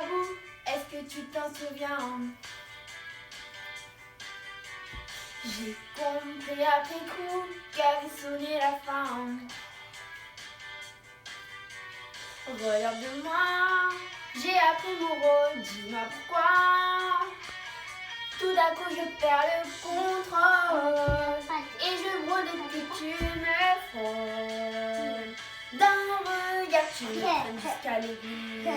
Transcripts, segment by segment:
tabou, est-ce que tu t'en souviens? J'ai compris après coup qu'avait sonné la fin. Regarde-moi, j'ai appris mon rôle, dis-moi pourquoi. Tout d'un coup je perds le contrôle et je brûle que tu me frôles. D'un regard tu me traînes jusqu'à l'église.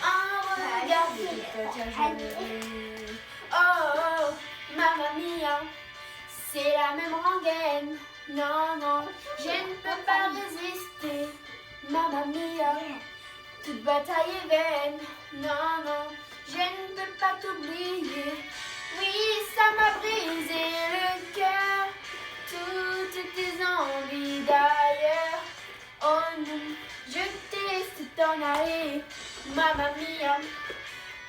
Un regard de toute ta journée. Oh, oh, mamma mia, c'est la même rengaine. Non, non, je ne peux pas résister. Mamma mia, toute bataille est vaine. Non, non, je ne peux pas t'oublier. Oui, ça m'a brisé le cœur, toutes tes envies d'ailleurs. Oh non, je t'ai laissé t'en aller, mamma mia.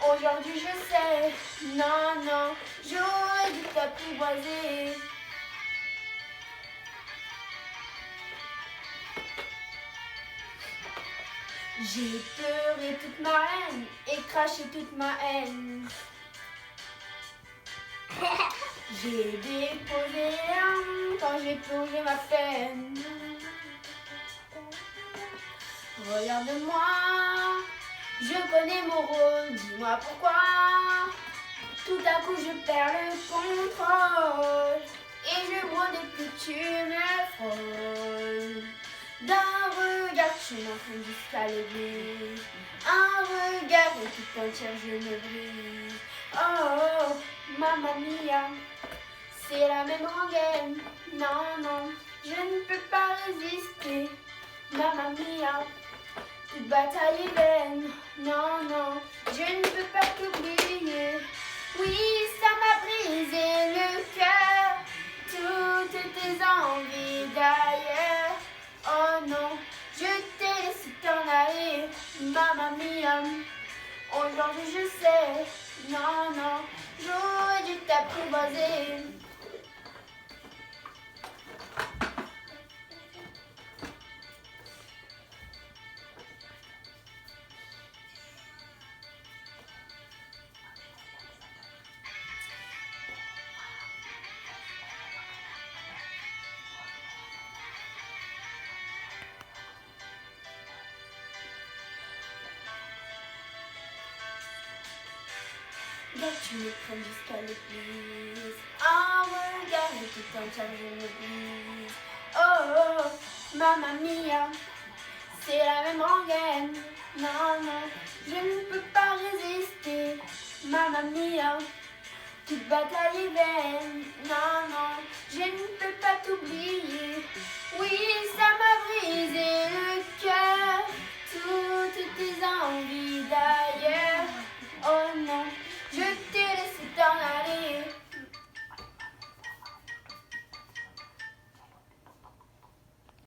Aujourd'hui je sais, non, non, j'aurais dû t'apprivoiser. J'ai pleuré toute ma haine et craché toute ma haine. J'ai déposé les larmes quand j'ai plongé ma peine. Regarde-moi, je connais mon rôle, dis-moi pourquoi. Tout à coup je perds le contrôle et je brûle que tu me frôles. D'un regard tu m'entraînes jusqu'à l'église. Un regard et tout entière je me brise. Oh, oh, mamma mia, c'est la même rengaine. Non, non, je ne peux pas résister. Mamma mia, toute bataille est vaine. Non, non, je ne peux pas t'oublier. Oui, ça m'a brisé le cœur, toutes tes envies d'ailleurs. Oh non, je t'ai laissé t'en aller, mamma mia. Aujourd'hui je sais, non, non, j'aurais dû t'apprivoiser. Regarde, tu me traînes jusqu'à l'église. Un regard et tout entière je me brise. Oh, oh, mamma mia, c'est la même rengaine. Non, non, je ne peux pas résister. Mamma mia, toute bataille est vaine.